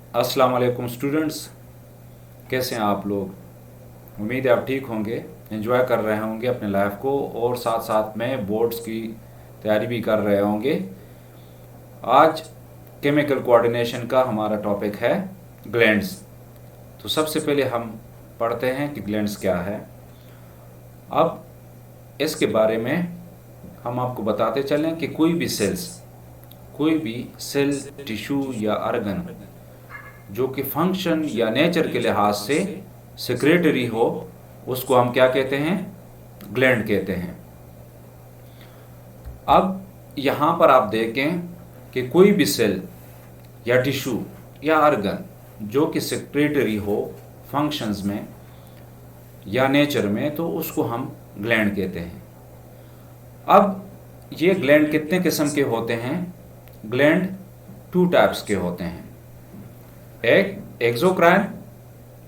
अस्सलाम वालेकुम स्टूडेंट्स, कैसे हैं आप लोग। उम्मीद है आप ठीक होंगे, एंजॉय कर रहे होंगे अपने लाइफ को और साथ साथ में बोर्ड्स की तैयारी भी कर रहे होंगे। आज केमिकल कोऑर्डिनेशन का हमारा टॉपिक है ग्लैंड्स। तो सबसे पहले हम पढ़ते हैं कि ग्लैंड्स क्या है। अब इसके बारे में हम आपको बताते चलें कि कोई भी सेल, टिश्यू या ऑर्गन जो कि फंक्शन या नेचर के लिहाज से सेक्रेटरी हो, उसको हम क्या कहते हैं? ग्लैंड कहते हैं। अब यहाँ पर आप देखें कि कोई भी सेल या टिश्यू या ऑर्गन जो कि सेक्रेटरी हो फंक्शंस में या नेचर में, तो उसको हम ग्लैंड कहते हैं। अब ये ग्लैंड कितने किस्म के होते हैं? ग्लैंड 2 टाइप्स के होते हैं, एक एक्सोक्राइन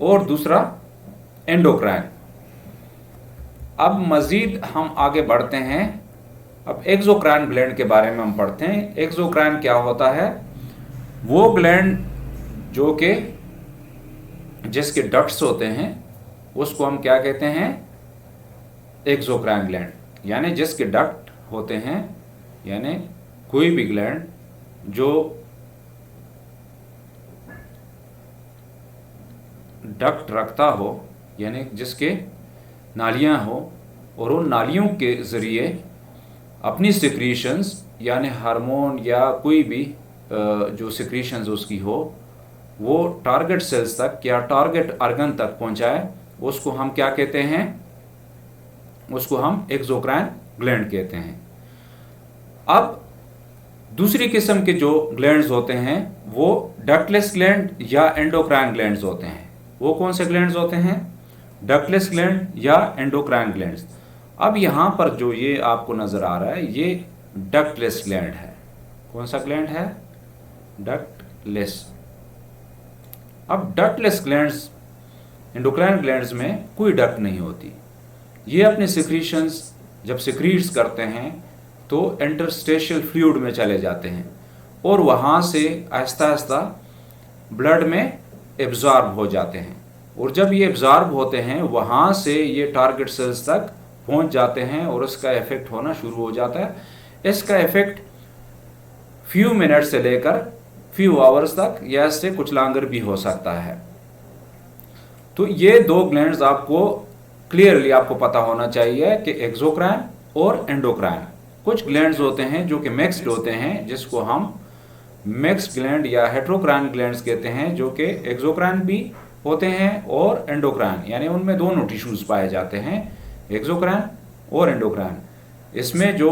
और दूसरा एंडोक्राइन। अब मजीद हम आगे बढ़ते हैं। अब एक्सोक्राइन ग्लैंड के बारे में हम पढ़ते हैं। एक्सोक्राइन क्या होता है? वो ग्लैंड जो कि जिसके डक्ट्स होते हैं उसको हम क्या कहते हैं? एक्सोक्राइन ग्लैंड, यानी जिसके डक्ट होते हैं, यानी कोई भी ग्लैंड जो डक्ट रखता हो, यानी जिसके नालियां हो और उन नालियों के ज़रिए अपनी सिक्रीशंस यानी हार्मोन या कोई भी जो सिक्रीशंस उसकी हो वो टारगेट सेल्स तक या टारगेट ऑर्गन तक पहुंचाए, उसको हम क्या कहते हैं? उसको हम एक्सोक्राइन ग्लैंड कहते हैं। अब दूसरी किस्म के जो ग्लैंड्स होते हैं वो डक्टलेस ग्लैंड या एंडोक्राइन ग्लैंड्स होते हैं। वो कौन से ग्लैंड्स होते हैं? डक्टलेस ग्लैंड या एंडोक्राइन ग्लैंड्स। अब यहाँ पर जो ये आपको नजर आ रहा है ये डक्टलेस ग्लैंड है। कौन सा ग्लैंड है? डक्टलेस। अब डक्टलेस ग्लैंड्स, एंडोक्राइन ग्लैंड्स में कोई डक्ट नहीं होती। ये अपने सिक्रीशंस जब सिक्रीट्स करते हैं तो इंटरस्टेशियल फ्लूइड में चले जाते हैं और वहाँ से आहिस्ता आहिस्ता ब्लड में एब्जॉर्ब हो जाते हैं, और जब ये एब्जॉर्ब होते हैं वहाँ से ये टारगेट सेल्स तक पहुँच जाते हैं और उसका इफेक्ट होना शुरू हो जाता है। इसका इफेक्ट फ्यू मिनट से लेकर फ्यू आवर्स तक या इससे कुछ लॉन्गर भी हो सकता है। तो ये दो ग्लैंड्स आपको क्लियरली आपको पता होना चाहिए कि एक्सोक्राइन और एंडोक्राइन। कुछ ग्लैंड्स होते हैं जो कि मिक्स्ड होते हैं, जिसको हम मिक्स्ड ग्लैंड या हेट्रोक्राइन ग्लैंड्स कहते हैं, जो कि एक्सोक्राइन भी होते हैं और एंडोक्राइन, यानी उनमें दोनों टिश्यूज पाए जाते हैं, एक्सोक्राइन और एंडोक्राइन। इसमें जो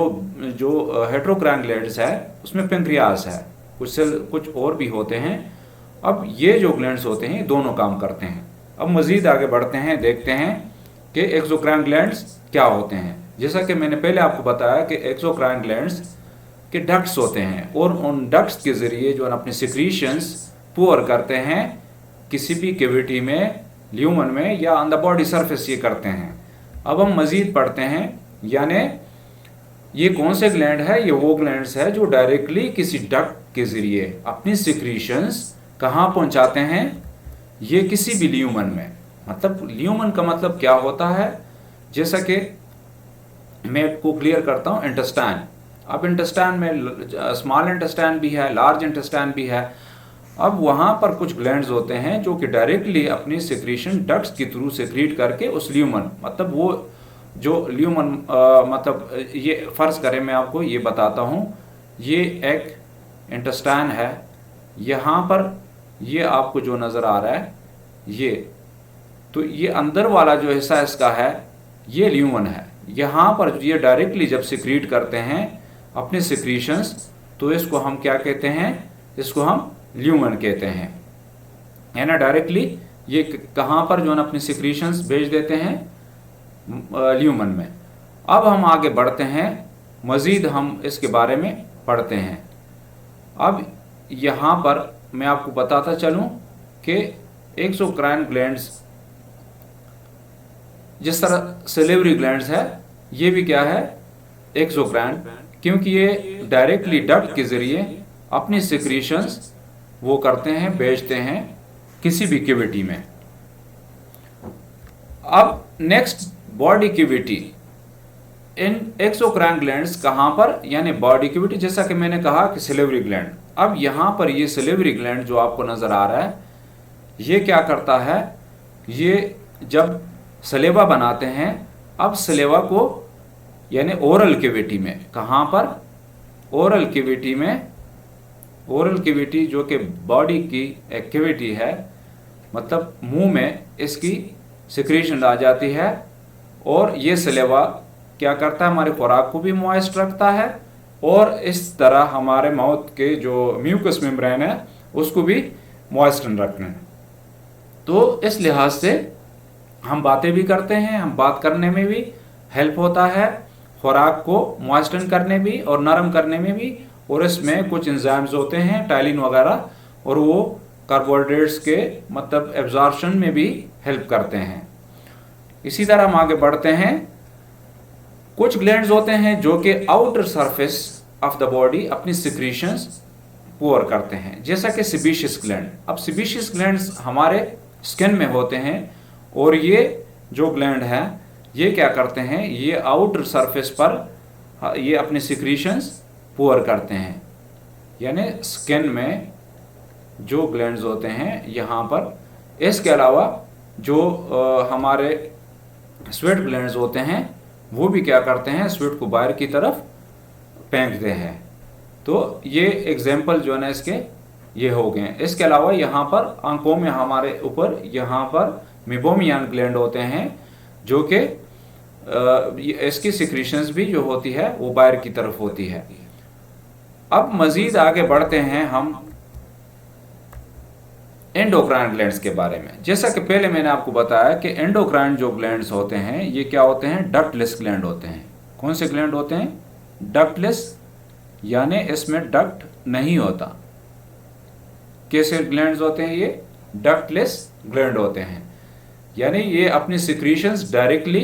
जो हेट्रोक्राइन ग्लैंड्स है उसमें पेंक्रियास है, कुछ और भी होते हैं। अब ये जो ग्लैंड्स होते हैं दोनों काम करते हैं। अब मजीद आगे बढ़ते हैं, देखते हैं कि एक्सोक्राइन ग्लैंड्स क्या होते हैं। जैसा कि मैंने पहले आपको बताया कि एक्सोक्राइन ग्लैंड्स के डक्ट्स होते हैं और उन डक्ट्स के ज़रिए जो अपने सिक्रीशंस पोर करते हैं किसी भी कैविटी में, ल्यूमन में या ऑन द बॉडी सरफेस ये करते हैं। अब हम मज़ीद पढ़ते हैं, यानी ये कौन से ग्लैंड है? ये वो ग्लैंड्स है जो डायरेक्टली किसी डक्ट के ज़रिए अपनी सिक्रीशंस कहाँ पहुँचाते हैं? ये किसी भी ल्यूमन में। मतलब ल्यूमन का मतलब क्या होता है? जैसा कि मैं आपको क्लियर करता हूँ, इंटेस्टाइन। अब इंटेस्टाइन में स्मॉल इंटेस्टाइन भी है, लार्ज इंटेस्टाइन भी है। अब वहाँ पर कुछ ग्लैंड्स होते हैं जो कि डायरेक्टली अपनी सिक्रीशन डक्ट्स के थ्रू सिक्रीट करके उस ल्यूमन, मतलब वो जो ल्यूमन मतलब ये फ़र्ज़ करें मैं आपको ये बताता हूँ, ये एक इंटेस्टाइन है। यहाँ पर ये आपको जो नज़र आ रहा है ये, तो ये अंदर वाला जो हिस्सा इसका है ये ल्यूमन है। यहाँ पर ये डायरेक्टली जब सिक्रीट करते हैं अपने सिक्रीशंस, तो इसको हम क्या कहते हैं? इसको हम ल्यूमन कहते हैं। है ना, डायरेक्टली ये कहाँ पर जो है अपनी सिक्रीशंस भेज देते हैं? ल्यूमन में। अब हम आगे बढ़ते हैं, मज़ीद हम इसके बारे में पढ़ते हैं। अब यहाँ पर मैं आपको बताता चलूँ कि एक्सोक्राइन ग्लैंड्स जिस तरह सेलेवरी ग्लैंड्स है, ये भी क्या है? एक्सोक्राइन, क्योंकि ये डायरेक्टली डक्ट के ज़रिए अपनी सिक्रीशंस वो करते हैं, भेजते हैं किसी भी कैविटी में। अब नेक्स्ट बॉडी कैविटी, इन एक्सोक्राइन ग्लैंड्स कहाँ पर, यानी बॉडी कैविटी, जैसा कि मैंने कहा कि सिलेवरी ग्लैंड। अब यहाँ पर ये सिलेवरी ग्लैंड जो आपको नजर आ रहा है, ये क्या करता है, ये जब सलेवा बनाते हैं, अब सलेवा को यानी ओरल कैविटी में, कहाँ पर, ओरल कैविटी में, ओरल कैविटी जो कि बॉडी की एक कैविटी है, मतलब मुंह में इसकी सिक्रीशन आ जाती है और ये सलेवा क्या करता है, हमारे खुराक को भी मॉइस्ट रखता है और इस तरह हमारे माउथ के जो म्यूकस मेम्ब्रेन है उसको भी मॉइस्ट रखना है। तो इस लिहाज से हम बातें भी करते हैं, हम बात करने में भी हेल्प होता है, खुराक को मॉइस्टन करने भी और नरम करने में भी, और इसमें कुछ एंजाइम्स होते हैं टाइलिन वगैरह, और वो कार्बोहाइड्रेट्स के मतलब एब्जॉर्प्शन में भी हेल्प करते हैं। इसी तरह हम आगे बढ़ते हैं। कुछ ग्लैंड्स होते हैं जो कि outer surface of the body अपनी सिक्रीशंस पोर करते हैं, जैसा कि सेबेशियस ग्लैंड। अब सेबेशियस ग्लैंड्स हमारे स्किन में होते हैं और ये जो ग्लैंड है ये क्या करते हैं, ये आउटर सरफेस पर ये अपने सिक्रीशंस पोर करते हैं, यानी स्किन में जो ग्लैंड्स होते हैं यहाँ पर। इसके अलावा जो हमारे स्वेट ग्लैंड्स होते हैं वो भी क्या करते हैं, स्वेट को बाहर की तरफ फेंकते हैं। तो ये एग्जाम्पल जो है ना इसके ये हो गए। इसके अलावा यहाँ पर आंखों में हमारे ऊपर यहाँ पर मेबोमियन ग्लैंड होते हैं जो कि इसकी सिक्रीशंस भी जो होती है वो बाहर की तरफ होती है। अब मजीद आगे बढ़ते हैं हम एंडोक्राइन ग्लैंड्स के बारे में। जैसा कि पहले मैंने आपको बताया कि एंडोक्राइन जो ग्लैंड्स होते हैं ये क्या होते हैं, डक्टलेस ग्लैंड होते हैं। कौन से ग्लैंड होते हैं, डक्टलेस, यानी इसमें डक्ट नहीं होता। कैसे ग्लैंड्स होते हैं ये, डक्टलेस ग्लैंड होते हैं, यानी ये अपनी सिक्रीशंस डायरेक्टली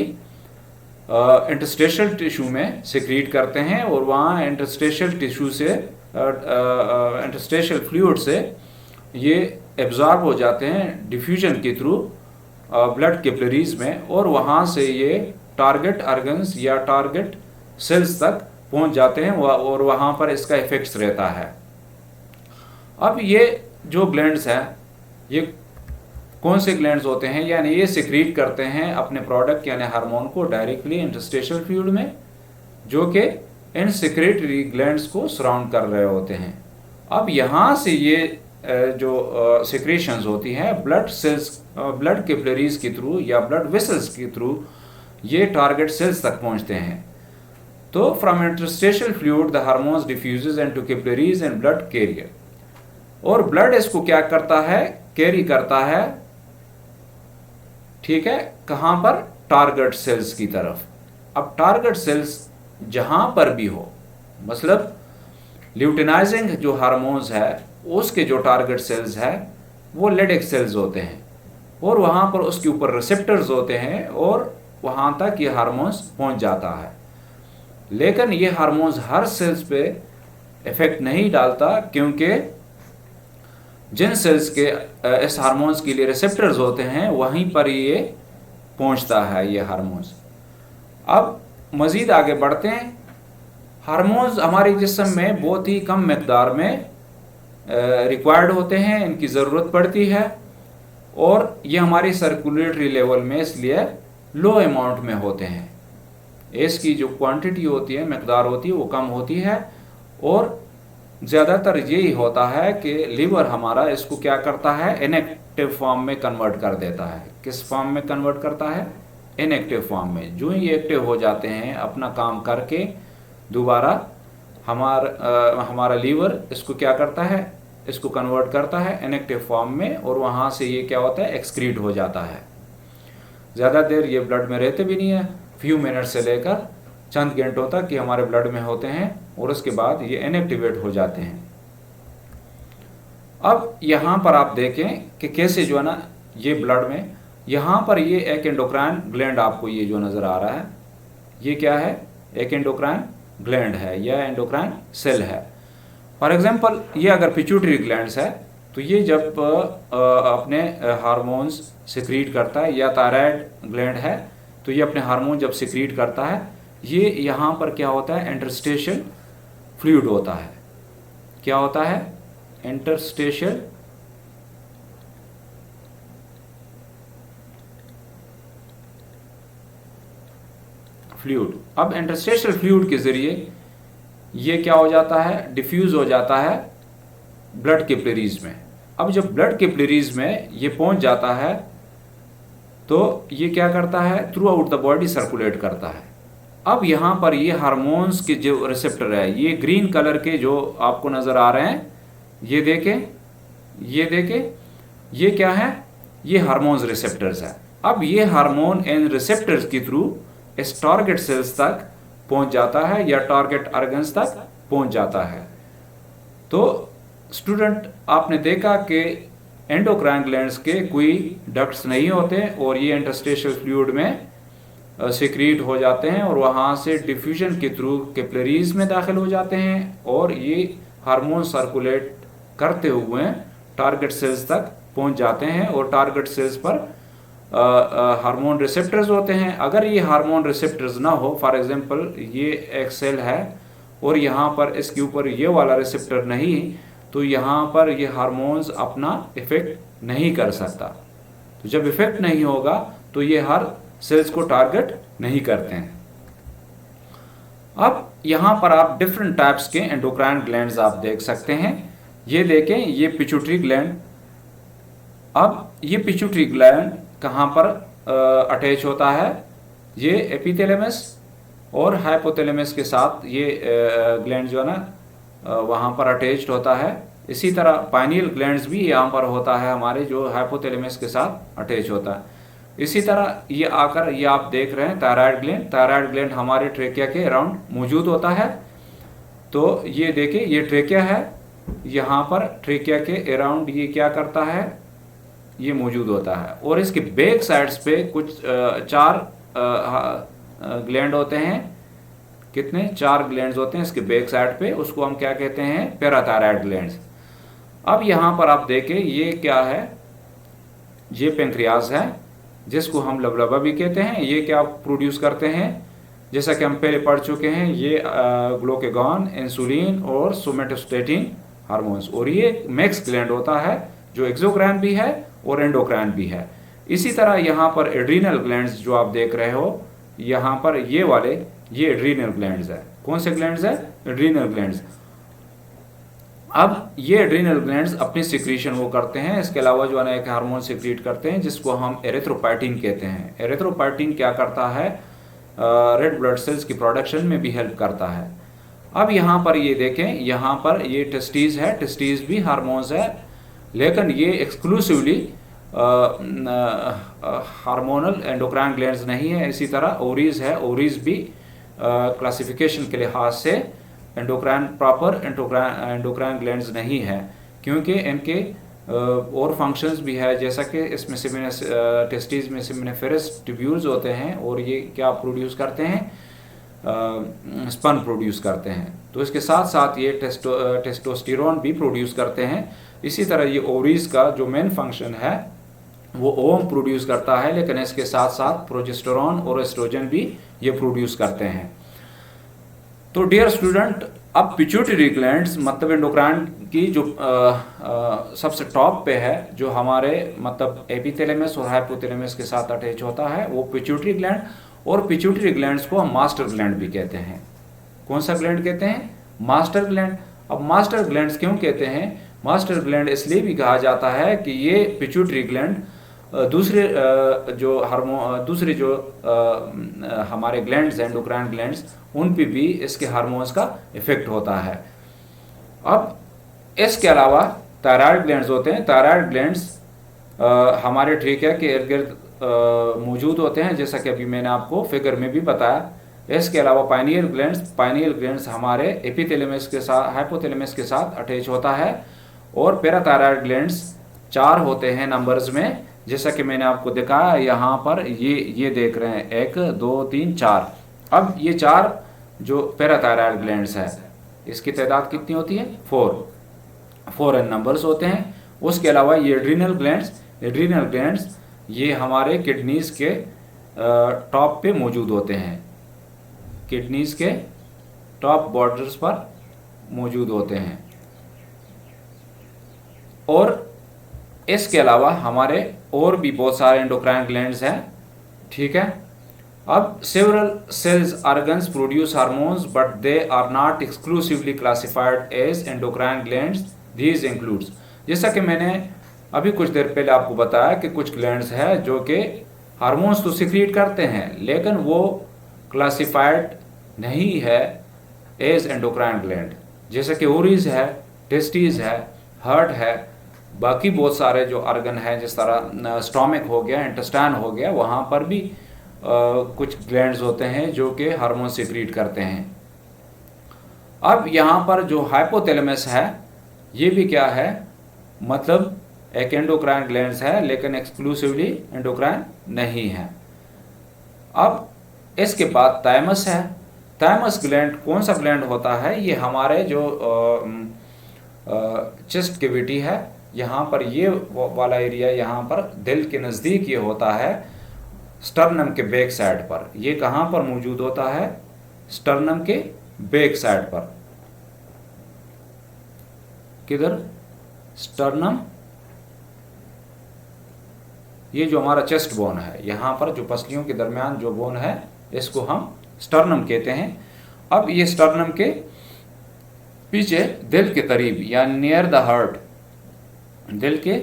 इंटरस्टेशियल टिश्यू में सिक्रीट करते हैं और वहाँ इंटरस्टेशियल टिश्यू से इंटरस्टेशियल फ्लूइड से ये एब्जॉर्ब हो जाते हैं डिफ्यूजन के थ्रू ब्लड कैपिलरीज में, और वहाँ से ये टारगेट ऑर्गन्स या टारगेट सेल्स तक पहुँच जाते हैं और वहाँ पर इसका इफेक्ट्स रहता है। अब ये जो ग्लैंड्स हैं ये कौन से ग्लैंड्स होते हैं, यानी ये सिक्रीट करते हैं अपने प्रोडक्ट यानी हार्मोन को डायरेक्टली इंटरस्टेशियल फ्लूइड में, जो कि इन सिक्रेटरी ग्लैंड्स को सराउंड कर रहे होते हैं। अब यहाँ से ये जो सिक्रेशंस होती हैं ब्लड सेल्स, ब्लड कैपिलरीज के थ्रू या ब्लड वेसल्स के थ्रू ये टारगेट सेल्स तक पहुँचते हैं। तो from interstitial fluid the hormones diffuses into capillaries and blood carrier, और ब्लड इसको क्या करता है, कैरी करता है, ठीक है, कहाँ पर, टारगेट सेल्स की तरफ। अब टारगेट सेल्स जहाँ पर भी हो, मतलब ल्यूटिनाइजिंग जो हार्मोन्स है उसके जो टारगेट सेल्स है वो लेडिक सेल्स होते हैं और वहाँ पर उसके ऊपर रिसेप्टर्स होते हैं और वहाँ तक ये हार्मोन्स पहुँच जाता है। लेकिन ये हार्मोन्स हर सेल्स पे इफेक्ट नहीं डालता, क्योंकि जिन सेल्स के इस हार्मोन्स के लिए रिसेप्टर्स होते हैं वहीं पर ये पहुंचता है ये हार्मोन्स। अब मज़ीद आगे बढ़ते हैं। हार्मोन्स हमारे जिस्म में बहुत ही कम मकदार में रिक्वायर्ड होते हैं, इनकी ज़रूरत पड़ती है, और ये हमारी सर्कुलेटरी लेवल में इसलिए लो अमाउंट में होते हैं। इसकी जो क्वांटिटी होती है, मकदार होती है, वो कम होती है, और ज़्यादातर यही होता है कि लीवर हमारा इसको क्या करता है, इनएक्टिव फॉर्म में कन्वर्ट कर देता है। किस फॉर्म में कन्वर्ट करता है, इनएक्टिव फॉर्म में। जो ही एक्टिव हो जाते हैं अपना काम करके, दोबारा हमारा लीवर इसको क्या करता है, इसको कन्वर्ट करता है इनएक्टिव फॉर्म में, और वहाँ से ये क्या होता है, एक्सक्रीट हो जाता है। ज़्यादा देर ये ब्लड में रहते भी नहीं है, फ्यू मिनट से लेकर चंद घंटों तक ये हमारे ब्लड में होते हैं और उसके बाद ये इनएक्टिवेट हो जाते हैं। अब यहाँ पर आप देखें कि कैसे जो है ना ये ब्लड में, यहाँ पर ये एक एंडोक्राइन ग्लैंड आपको ये जो नज़र आ रहा है, ये क्या है, एक एंडोक्राइन ग्लैंड है या एंडोक्राइन सेल है। फॉर एग्जांपल ये अगर पिट्यूटरी ग्लैंड्स है तो ये जब अपने हार्मोन्स सिक्रीट करता है, या थायराइड ग्लैंड है तो ये अपने हार्मोन जब सिक्रीट करता है, ये यहाँ पर क्या होता है, इंटरस्टेशियल फ्लूइड होता है। क्या होता है? Interstitial fluid. अब इंटरस्टेशियल फ्लूइड के जरिए ये क्या हो जाता है, डिफ्यूज हो जाता है ब्लड कैपिलरीज में। अब जब ब्लड कैपिलरीज में ये पहुंच जाता है तो ये क्या करता है, through out the body circulate करता है। अब यहाँ पर ये हार्मोन्स के जो रिसेप्टर है, ये ग्रीन कलर के जो आपको नज़र आ रहे हैं, ये देखें, ये क्या है, ये हार्मोन्स रिसेप्टर्स है। अब ये हार्मोन इन रिसेप्टर्स के थ्रू इस टारगेट सेल्स तक पहुंच जाता है या टारगेट ऑर्गन्स तक पहुंच जाता है। तो स्टूडेंट, आपने देखा कि एंडोक्राइन ग्लैंड्स के कोई डक्ट्स नहीं होते और ये इंटरस्टेशियल फ्लूइड में सिक्रीट हो जाते हैं और वहाँ से डिफ्यूजन के थ्रू कैपिलरीज में दाखिल हो जाते हैं और ये हार्मोन सर्कुलेट करते हुए टारगेट सेल्स तक पहुँच जाते हैं और टारगेट सेल्स पर हार्मोन रिसेप्टर्स होते हैं। अगर ये हार्मोन रिसेप्टर्स ना हो, फॉर एग्जांपल ये एक सेल है और यहाँ पर इसके ऊपर ये वाला रिसेप्टर नहीं, तो यहाँ पर ये हार्मोन्स अपना इफेक्ट नहीं कर सकता। तो जब इफेक्ट नहीं होगा तो ये हर सेल्स को टारगेट नहीं करते हैं। अब यहाँ पर आप डिफरेंट टाइप्स के एंडोक्राइन ग्लैंड्स आप देख सकते हैं। ये देखें, ये पिट्यूटरी ग्लैंड। अब ये पिट्यूटरी ग्लैंड कहाँ पर अटैच होता है, ये एपिथैलेमस और हाइपोथैलेमस के साथ ये ग्लैंड जो है ना वहाँ पर अटैच्ड होता है। इसी तरह पाइनियल ग्लैंड्स भी यहाँ पर होता है हमारे, जो हाइपोथैलेमस के साथ अटैच होता है। इसी तरह ये आकर ये आप देख रहे हैं थायराइड ग्लैंड। थायराइड ग्लैंड हमारे ट्रेकिया के अराउंड मौजूद होता है। तो ये देखिए, ये ट्रेकिया है, यहाँ पर ट्रेकिया के अराउंड ये क्या करता है, ये मौजूद होता है। और इसके बैक साइड्स पे कुछ 4 ग्लैंड होते हैं। कितने? 4 ग्लैंड्स होते हैं इसके बैक साइड पे, उसको हम क्या कहते हैं, पैराथायराइड ग्लैंड्स। अब यहाँ पर आप देखें, ये क्या है, ये पेंक्रियाज है जिसको हम लबलबा भी कहते हैं। ये क्या प्रोड्यूस करते हैं, जैसा कि हम पहले पढ़ चुके हैं, ये ग्लूकागॉन, इंसुलिन और सोमेटोस्टेटिन हार्मोन्स। और ये मैक्स ग्लैंड होता है जो एक्सोक्राइन भी है और एंडोक्राइन भी है। इसी तरह यहाँ पर एड्रीनल ग्लैंड्स जो आप देख रहे हो, यहाँ पर ये वाले, ये एड्रीनल ग्लैंड्स है। कौन से ग्लैंड्स है? Adrenal glands. अब ये एड्रीनल ग्लैंड्स अपनी सिक्रीशन वो करते हैं। इसके अलावा जो है ना एक हार्मोन सिक्रीट करते हैं जिसको हम एरिथ्रोपाइटिन कहते हैं। एरिथ्रोपाइटिन क्या करता है, रेड ब्लड सेल्स की प्रोडक्शन में भी हेल्प करता है। अब यहाँ पर ये देखें, यहाँ पर ये टेस्टीज है, टेस्टीज भी हार्मोन्स है, लेकिन ये एक्सक्लूसिवली हार्मोनल एंडोक्राइन ग्लैंड्स नहीं है। इसी तरह ओरीज है, ओरीज भी क्लासिफिकेशन के लिहाज से एंडोक्राइन प्रॉपर एंडोक्राइन ग्लैंड्स नहीं है, क्योंकि इनके और फंक्शंस भी है, जैसा कि इसमें टेस्टीज में सेमिनिफेरस ट्यूब्यूल्स होते हैं और ये क्या प्रोड्यूस करते हैं, स्पर्म प्रोड्यूस करते हैं। तो इसके साथ साथ ये टेस्टोस्टेरोन भी प्रोड्यूस करते हैं। इसी तरह ये ओवरीज का जो मेन फंक्शन है वो ओवम प्रोड्यूस करता है, लेकिन इसके साथ साथ प्रोजेस्टेरोन और एस्ट्रोजन भी ये प्रोड्यूस करते हैं। तो डियर स्टूडेंट, अब पिट्यूटरी ग्लैंड्स मतलब एंडोक्राइन की जो सबसे टॉप पे है, जो हमारे मतलब एपिथैलेमस और हाइपोथैलेमस के साथ अटैच होता है, वो पिट्यूटरी ग्लैंड। और पिट्यूटरी ग्लैंड्स को हम मास्टर ग्लैंड भी कहते हैं। कौन सा ग्लैंड कहते हैं? Master gland. अब मास्टर ग्लैंड्स क्यों कहते हैं? मास्टर ग्लैंड इसलिए भी कहा जाता है कि ये पिट्यूटरी ग्लैंड दूसरे जो हमारे ग्लैंड्स हैं, एंडोक्राइन ग्लैंड्स, उन पे भी इसके हार्मोन्स का इफेक्ट होता है। अब इसके अलावा थायराइड ग्लैंड्स होते हैं। थायराइड ग्लैंड्स हमारे ट्रेकिया के इर्द गिर्द मौजूद होते हैं, जैसा कि अभी मैंने आपको फिगर में भी बताया। इसके अलावा पाइनियल ग्लैंड्स हमारे एपिथैलेमस के साथ, हाइपोथैलेमस के साथ अटैच होता है। और पैराथायराइड ग्लैंड्स 4 होते हैं नंबर्स में, जैसा कि मैंने आपको दिखाया यहाँ पर, ये देख रहे हैं 1 2 3 4। अब ये 4 जो पैराथायराइड ग्लैंड्स है, इसकी तादाद कितनी होती है? 4 इन नंबर्स होते हैं। उसके अलावा ये एड्रीनल ग्लैंड्स ये हमारे किडनीज के टॉप पे मौजूद होते हैं, किडनीज के टॉप बॉर्डर्स पर मौजूद होते हैं। और इसके अलावा हमारे और भी बहुत सारे एंडोक्राइन ग्लैंड्स हैं, ठीक है। अब several cells organs produce hormones but they are not exclusively classified as endocrine glands, these includes. जैसा कि मैंने अभी कुछ देर पहले आपको बताया कि कुछ ग्लैंड्स हैं जो कि हार्मोन्स तो सिक्रीट करते हैं लेकिन वो क्लासिफाइड नहीं है एज एंडोक्राइन ग्लैंड, जैसे कि ओरीज है, टेस्टिस है, हार्ट है, बाकी बहुत सारे जो ऑर्गन है जिस तरह स्टोमक हो गया, इंटेस्टाइन हो गया, वहाँ पर भी कुछ ग्लैंड्स होते हैं जो कि हार्मोन सिक्रीट करते हैं। अब यहाँ पर जो हाइपोथैलेमस है ये भी क्या है, मतलब एक एंडोक्राइन ग्लैंड्स है लेकिन एक्सक्लूसिवली एंडोक्राइन नहीं है। अब इसके बाद थाइमस है। थाइमस ग्लैंड कौन सा ग्लैंड होता है, ये हमारे जो चेस्ट कैविटी है यहाँ पर, ये वाला एरिया यहाँ पर दिल के नज़दीक ये होता है, स्टर्नम के बैक साइड पर। ये कहाँ पर मौजूद होता है, स्टर्नम के बैक साइड पर। किधर, स्टर्नम, ये जो हमारा चेस्ट बोन है यहाँ पर जो पसलियों के दरमियान जो बोन है इसको हम स्टर्नम कहते हैं। अब ये स्टर्नम के पीछे दिल के करीब या नियर द हार्ट, दिल के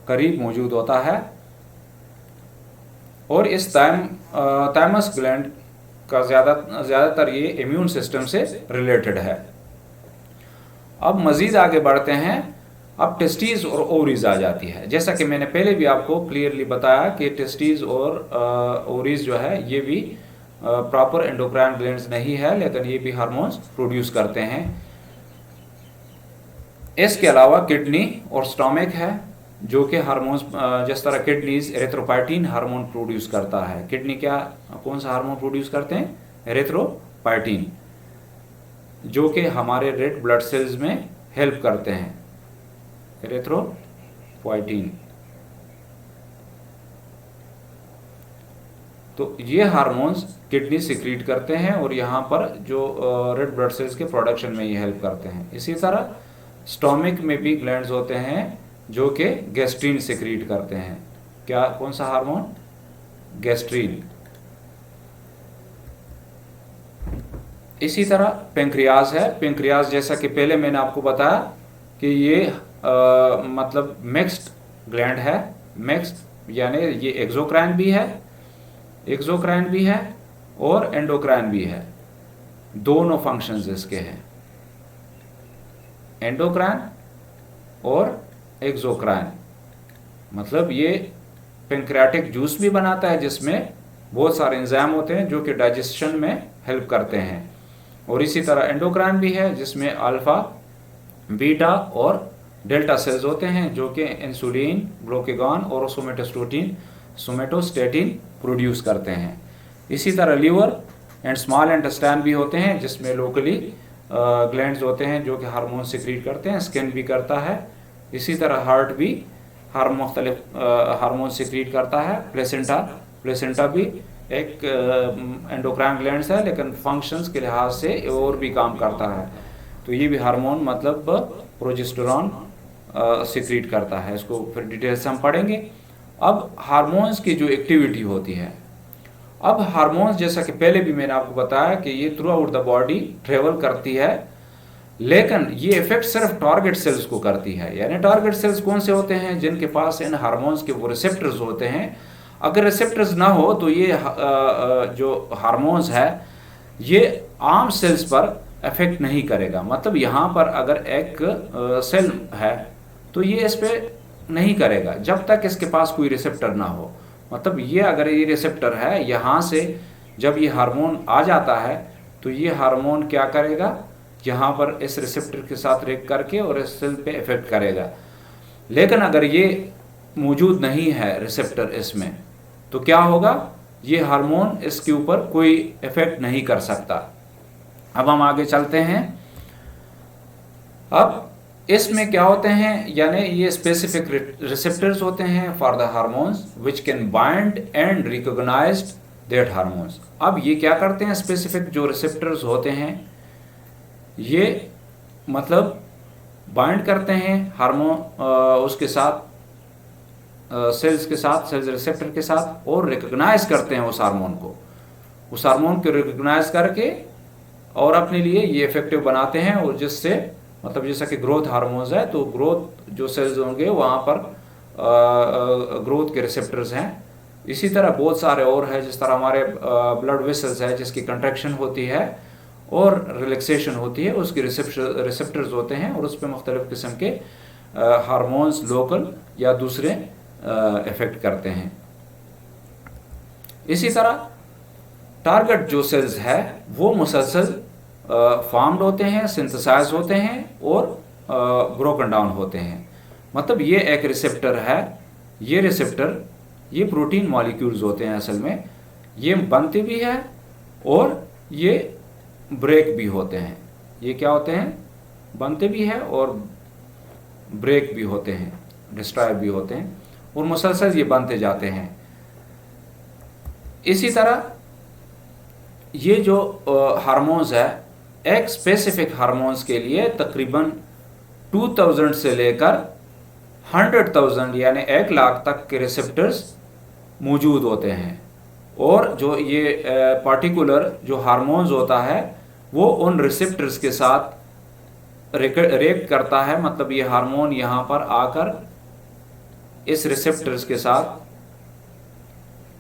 करीब मौजूद होता है। और इस थाइमस ग्लैंड का ज़्यादातर ये इम्यून सिस्टम से रिलेटेड है। अब मज़ीद आगे बढ़ते हैं, अब टेस्टीज और ओवरीज आ जाती है। जैसा कि मैंने पहले भी आपको क्लियरली बताया कि टेस्टीज और ओवरीज जो है ये भी प्रॉपर एंडोक्राइन ग्लैंड्स नहीं है लेकिन ये भी हार्मोन्स प्रोड्यूस करते हैं। इसके अलावा किडनी और स्टोमक है जो कि हार्मोन्स, जिस तरह किडनीज एरिथ्रोपाइटिन हार्मोन प्रोड्यूस करता है। किडनी क्या, कौन सा हार्मोन प्रोड्यूस करते हैं, एरिथ्रोपाइटिन, जो कि हमारे रेड ब्लड सेल्स में हेल्प करते हैं, एरिथ्रोपाइटिन। तो ये हार्मोन्स किडनी सिक्रीट करते हैं और यहाँ पर जो रेड ब्लड सेल्स के प्रोडक्शन में ये हेल्प करते हैं। इसी तरह स्टोमक में भी ग्लैंड्स होते हैं जो कि गैस्ट्रीन सिक्रीट करते हैं। क्या, कौन सा हार्मोन, गैस्ट्रीन। इसी तरह पेंक्रियाज है। पेंक्रियाज जैसा कि पहले मैंने आपको बताया कि ये मतलब मिक्स्ड ग्लैंड है। मिक्स्ड यानी ये एक्सोक्राइन भी है और एंडोक्राइन भी है, दोनों फंक्शंस इसके हैं, एंडोक्राइन और एक्सोक्राइन। मतलब ये पेंक्रियाटिक जूस भी बनाता है जिसमें बहुत सारे एंजाइम होते हैं जो कि डाइजेशन में हेल्प करते हैं। और इसी तरह एंडोक्राइन भी है जिसमें अल्फा, बीटा और डेल्टा सेल्स होते हैं जो कि इंसुलिन, ग्लूकागॉन और सोमेटोस्टेटिन प्रोड्यूस करते हैं। इसी तरह लीवर एंड स्मॉल इंटेस्टाइन भी होते हैं जिसमें लोकली ग्लैंड्स होते हैं जो कि हार्मोन सिक्रीट करते हैं। स्किन भी करता है। इसी तरह हार्ट भी मुख्तलिफ हार्मोन सिक्रीट करता है। प्लेसेंटा भी एक एंडोक्राइन ग्लैंड्स है लेकिन फंक्शंस के लिहाज से और भी काम करता है। तो ये भी हार्मोन मतलब प्रोजेस्टेरॉन सिक्रीट करता है। इसको फिर डिटेल से हम पढ़ेंगे। अब हार्मोन्स की जो एक्टिविटी होती है, अब हार्मोन्स जैसा कि पहले भी मैंने आपको बताया कि ये through out the body travel करती है लेकिन ये इफेक्ट सिर्फ टारगेट सेल्स को करती है। यानी टारगेट सेल्स कौन से होते हैं, जिनके पास इन हार्मोन्स के वो रिसेप्टर्स होते हैं। अगर रिसेप्टर्स ना हो तो ये जो हार्मोन्स है ये आम सेल्स पर इफेक्ट नहीं करेगा। मतलब यहाँ पर अगर एक सेल है तो ये इस पर नहीं करेगा जब तक इसके पास कोई रिसेप्टर ना हो। मतलब ये अगर ये रिसेप्टर है, यहाँ से जब ये हार्मोन आ जाता है तो ये हार्मोन क्या करेगा, यहाँ पर इस रिसेप्टर के साथ रिएक्ट करके और इस सेल पे इफेक्ट करेगा। लेकिन अगर ये मौजूद नहीं है रिसेप्टर इसमें तो क्या होगा, ये हार्मोन इसके ऊपर कोई इफेक्ट नहीं कर सकता। अब हम आगे चलते हैं। अब इसमें क्या होते हैं, यानी ये स्पेसिफिक रिसेप्टर्स होते हैं for the hormones which can bind and recognise that hormones. अब ये क्या करते हैं, स्पेसिफिक जो रिसेप्टर्स होते हैं ये मतलब बाइंड करते हैं हार्मोन उसके साथ, सेल्स के साथ, सेल्स रिसेप्टर के साथ, और रिकॉग्नाइज करते हैं उस हार्मोन को रिकॉग्नाइज करके और अपने लिए ये इफेक्टिव बनाते हैं, और जिससे मतलब जैसा कि ग्रोथ हार्मोन्स है तो ग्रोथ जो सेल्स होंगे वहाँ पर ग्रोथ के रिसेप्टर्स हैं। इसी तरह बहुत सारे और है, जिस तरह हमारे ब्लड वेसल्स है जिसकी कंट्रैक्शन होती है और रिलैक्सेशन होती है, उसके रिसेप्टर्स होते हैं, और उस पर मुख्तलिफ किस्म के हार्मोन्स लोकल या दूसरे इफेक्ट करते हैं। इसी तरह टारगेट जो सेल्स है वो मुसलसल फॉर्म्ड होते हैं, सिंथेसाइज होते हैं और ब्रोकन डाउन होते हैं। मतलब ये एक रिसेप्टर है, ये रिसेप्टर ये प्रोटीन मॉलिक्यूल्स होते हैं असल में, ये बनते भी है और ये ब्रेक भी होते हैं। ये क्या होते हैं, बनते भी है और ब्रेक भी होते हैं, डिस्ट्रॉय भी होते हैं, और मुसलसल ये बनते जाते हैं। इसी तरह ये जो हार्मोन्स है, एक स्पेसिफिक हार्मोन्स के लिए तकरीबन 2000 से लेकर 100,000 यानी 1,00,000 तक के रिसेप्टर्स मौजूद होते हैं, और जो ये पार्टिकुलर जो हार्मोन्स होता है वो उन रिसेप्टर्स के साथ रिएक्ट करता है। मतलब ये हार्मोन यहाँ पर आकर इस रिसेप्टर्स के साथ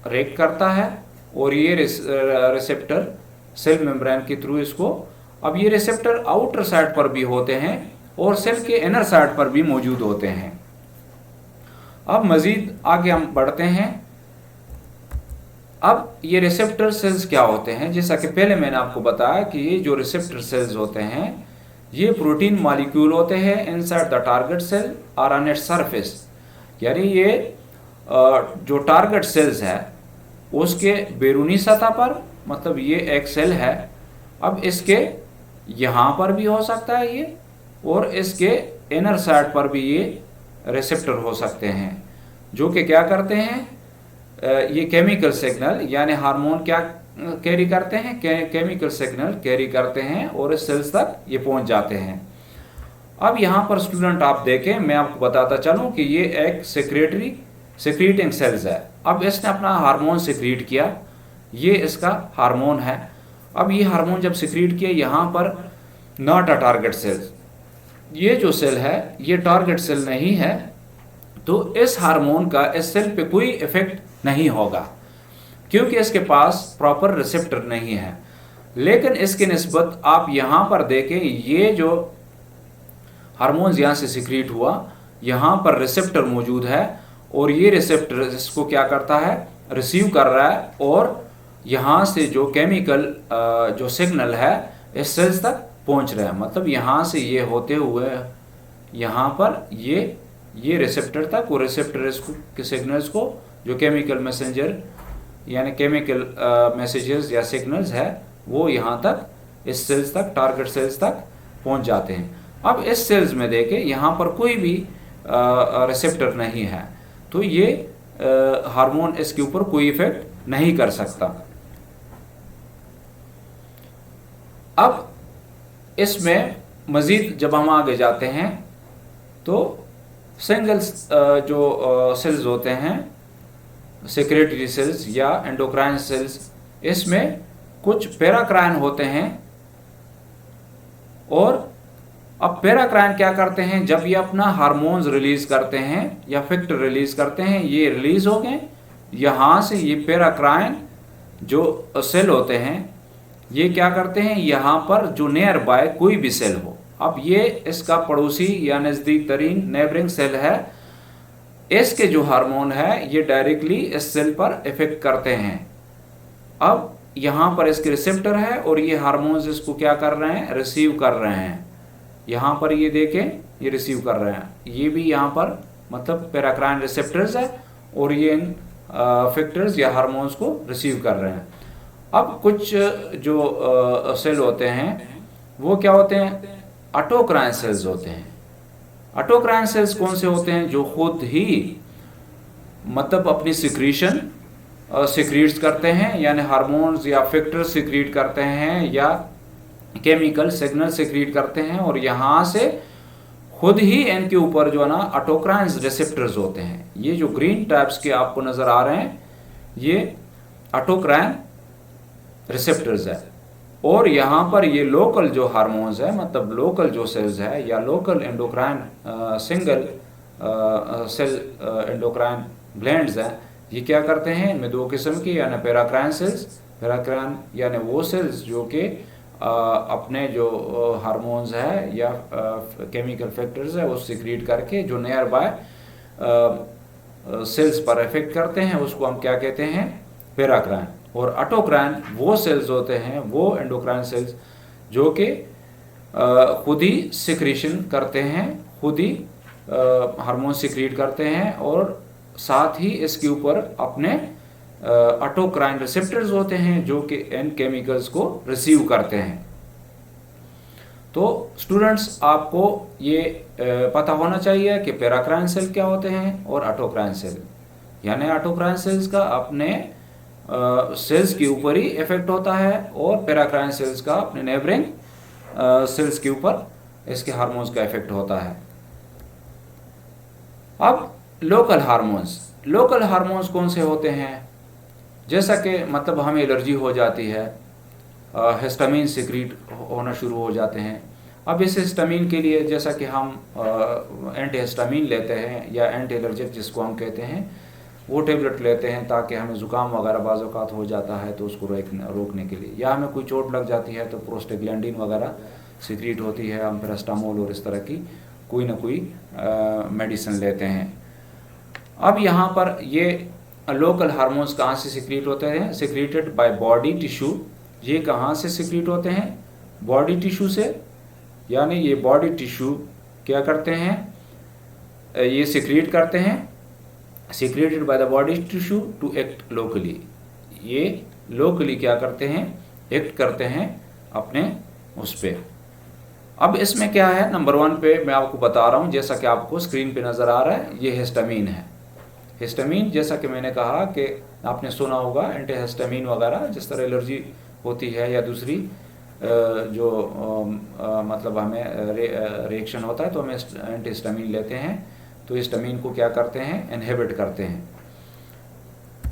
रिएक्ट करता है, और ये रिसेप्टर सेल मेम्ब्रेन के थ्रू इसको, अब ये रिसेप्टर आउटर साइड पर भी होते हैं और सेल के इनर साइड पर भी मौजूद होते हैं। अब मजीद आगे हम बढ़ते हैं। अब ये रिसेप्टर सेल्स क्या होते हैं, जैसा कि पहले मैंने आपको बताया कि ये जो रिसेप्टर सेल्स होते हैं ये प्रोटीन मॉलिक्यूल होते हैं इनसाइड द टारगेट सेल और ऑन इट्स सरफेस। यानी ये जो टारगेट सेल्स है उसके बैरूनी सतह पर, मतलब ये एक सेल है, अब इसके यहाँ पर भी हो सकता है ये, और इसके इनर साइड पर भी ये रिसेप्टर हो सकते हैं, जो कि क्या करते हैं, ये केमिकल सिग्नल यानी हार्मोन क्या कैरी करते हैं, केमिकल सिग्नल कैरी करते हैं और इस सेल्स तक ये पहुंच जाते हैं। अब यहाँ पर स्टूडेंट आप देखें, मैं आपको बताता चलूँ कि ये एक सिक्रीटिंग सेल्स है। अब इसने अपना हार्मोन सिक्रीट किया, ये इसका हार्मोन है। अब ये हार्मोन जब सिक्रीट किया, यहाँ पर नॉट अ टारगेट सेल्स, ये जो सेल है ये टारगेट सेल नहीं है, तो इस हार्मोन का इस सेल पे कोई इफेक्ट नहीं होगा क्योंकि इसके पास प्रॉपर रिसेप्टर नहीं है। लेकिन इसकी निस्बत आप यहाँ पर देखें, ये जो हार्मोन्स यहाँ से सिक्रीट हुआ, यहाँ पर रिसेप्टर मौजूद है, और ये रिसेप्टर इसको क्या करता है, रिसीव कर रहा है, और यहाँ से जो केमिकल जो सिग्नल है इस सेल्स तक पहुँच रहा है। मतलब यहाँ से ये होते हुए यहाँ पर ये रिसेप्टर तक, वो रिसेप्टर इसको के सिग्नल्स को जो केमिकल मैसेंजर यानी केमिकल मैसेजेस या सिग्नल्स है वो यहाँ तक इस सेल्स तक, टारगेट सेल्स तक पहुँच जाते हैं। अब इस सेल्स में देखें यहाँ पर कोई भी रिसेप्टर नहीं है, तो ये हार्मोन इसके ऊपर कोई इफेक्ट नहीं कर सकता। अब इसमें मज़ीद जब हम आगे जाते हैं तो सिंगल जो सेल्स होते हैं, सेक्रेटरी सेल्स या एंडोक्राइन सेल्स, इसमें कुछ पैराक्राइन होते हैं, और अब पैराक्राइन क्या करते हैं, जब ये अपना हार्मोन्स रिलीज करते हैं या फैक्टर रिलीज करते हैं, ये रिलीज हो गए, यहाँ से ये पैराक्राइन जो सेल होते हैं ये क्या करते हैं, यहाँ पर जो नियर बाय कोई भी सेल हो, अब ये इसका पड़ोसी या नज़दीक तरीन नेबरिंग सेल है, इसके जो हार्मोन है ये डायरेक्टली इस सेल पर इफेक्ट करते हैं। अब यहाँ पर इसके रिसेप्टर है और ये हार्मोन्स इसको क्या कर रहे हैं, रिसीव कर रहे हैं। यहाँ पर ये देखें, ये रिसीव कर रहे हैं, ये भी यहाँ पर मतलब पैराक्राइन रिसेप्टर्स है, और ये इन फैक्टर्स या हार्मोन्स को रिसीव कर रहे हैं। अब कुछ जो सेल होते हैं वो क्या होते हैं, ऑटोक्राइन सेल्स होते हैं। ऑटोक्राइन सेल्स कौन से होते हैं? जो खुद ही मतलब अपनी सिक्रीशन सिक्रीट्स करते हैं, यानी हार्मोन्स या फैक्टर्स सिक्रीट करते हैं या केमिकल सिग्नल सिक्रीट करते हैं, और यहाँ से खुद ही इनके ऊपर जो है ना ऑटोक्राइन रिसेप्टर्स होते हैं। ये जो ग्रीन टाइप्स के आपको नजर आ रहे हैं ये ऑटोक्राइन रिसेप्टर्स है, और यहाँ पर ये लोकल जो हार्मोन्स है, मतलब लोकल जो सेल्स है या local endocrine single cell endocrine glands हैं, ये क्या करते हैं? इनमें दो किस्म की, यानी पैराक्राइन सेल्स, पैराक्राइन यानी वो सेल्स जो कि अपने जो हार्मोन्स है या केमिकल फैक्टर्स है वो सिक्रीट करके जो नियर बाय सेल्स पर इफेक्ट करते हैं, उसको हम क्या कहते हैं? पैराक्राइन। और ऑटोक्राइन वो सेल्स होते हैं, वो एंडोक्राइन सेल्स जो कि खुद ही सिक्रीशन करते हैं, खुद ही हार्मोन सिक्रीट करते हैं, और साथ ही इसके ऊपर अपने ऑटोक्राइन रिसेप्टर्स होते हैं जो कि इन केमिकल्स को रिसीव करते हैं। तो स्टूडेंट्स आपको ये पता होना चाहिए कि पैराक्राइन सेल क्या होते हैं और ऑटोक्राइन सेल, यानी ऑटोक्राइन सेल्स का अपने सेल्स के ऊपर ही इफेक्ट होता है, और पैराक्राइन सेल्स का अपने नेबरिंग सेल्स के ऊपर इसके हार्मोन्स का इफेक्ट होता है। अब लोकल हार्मोन्स कौन से होते हैं? जैसा कि मतलब हमें एलर्जी हो जाती है, हिस्टामिन सिक्रीट होना शुरू हो जाते हैं। अब इस हिस्टामिन के लिए जैसा कि हम एंटी हिस्टामिन लेते हैं या एंटी एलर्जिक जिसको हम कहते हैं, वो टेबलेट लेते हैं ताकि हमें ज़ुकाम वगैरह बाज़ औक़ात हो जाता है तो उसको रोकने के लिए, या हमें कोई चोट लग जाती है तो प्रोस्टाग्लैंडिन वगैरह सिक्रीट होती है, हम पैरास्टामोल और इस तरह की कोई ना कोई मेडिसिन लेते हैं। अब यहाँ पर ये लोकल हार्मोन्स कहाँ से सिक्रीट होते हैं? Secreted by body tissue. ये कहाँ से सिक्रीट होते हैं? बॉडी टिश्यू से, यानी ये बॉडी टिश्यू क्या करते हैं? ये सिक्रीट करते हैं, secreted by the body tissue to act locally. ये लोकली क्या करते हैं? एक्ट करते हैं अपने उस पर। अब इसमें क्या है? नंबर 1 पे मैं आपको बता रहा हूँ, जैसा कि आपको स्क्रीन पे नज़र आ रहा है, ये हिस्टामिन है। हिस्टामिन जैसा कि मैंने कहा कि आपने सुना होगा एंटी हिस्टामिन वगैरह, जिस तरह एलर्जी होती है या दूसरी जो मतलब हमें रिएक्शन होता है तो हमें एंटी हिस्टामिन लेते हैं, तो हिस्टामिन को क्या करते हैं? इनहिबिट करते हैं।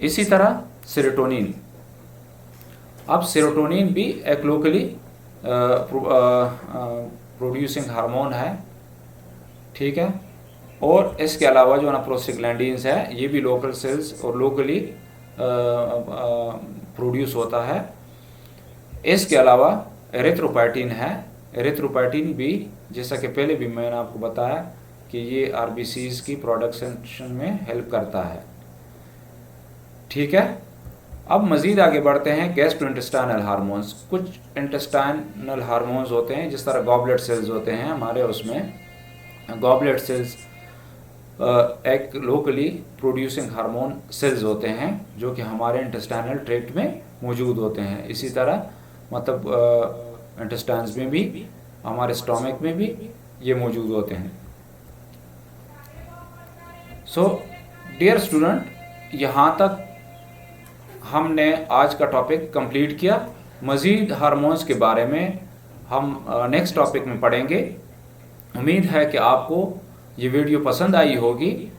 इसी तरह सेरोटोनिन। अब सेरोटोनिन भी एक लोकली प्रोड्यूसिंग हार्मोन है, ठीक है। और इसके अलावा जो ना प्रोस्टाग्लैंडिन्स है, ये भी लोकल सेल्स और लोकली प्रोड्यूस होता है। इसके अलावा एरिथ्रोपोइटिन है। एरिथ्रोपोइटिन भी जैसा कि पहले भी मैंने आपको बताया कि ये आरबीसीज की प्रोडक्शन में हेल्प करता है, ठीक है। अब मज़ीद आगे बढ़ते हैं। Gastrointestinal hormones. कुछ इंटेस्टाइनल हार्मोन्स होते हैं, जिस तरह गॉबलेट सेल्स होते हैं हमारे, उसमें गॉबलेट सेल्स एक लोकली प्रोड्यूसिंग हार्मोन सेल्स होते हैं जो कि हमारे इंटेस्टाइनल ट्रैक्ट में मौजूद होते हैं। इसी तरह मतलब इंटेस्टाइन्स में भी, हमारे स्टोमक में भी ये मौजूद होते हैं। सो डियर स्टूडेंट, यहाँ तक हमने आज का टॉपिक कंप्लीट किया। मज़ीद हार्मोन्स के बारे में हम नेक्स्ट टॉपिक में पढ़ेंगे। उम्मीद है कि आपको ये वीडियो पसंद आई होगी,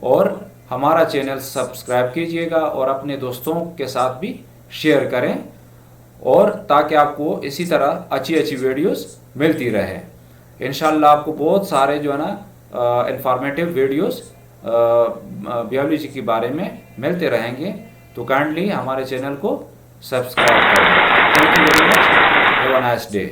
और हमारा चैनल सब्सक्राइब कीजिएगा और अपने दोस्तों के साथ भी शेयर करें, और ताकि आपको इसी तरह अच्छी अच्छी वीडियोस मिलती रहे। इंशाल्लाह आपको बहुत सारे जो है ना इंफॉर्मेटिव वीडियोस बायोलॉजी के बारे में मिलते रहेंगे, तो काइंडली हमारे चैनल को सब्सक्राइब करें। Thank you very much. Have a nice day.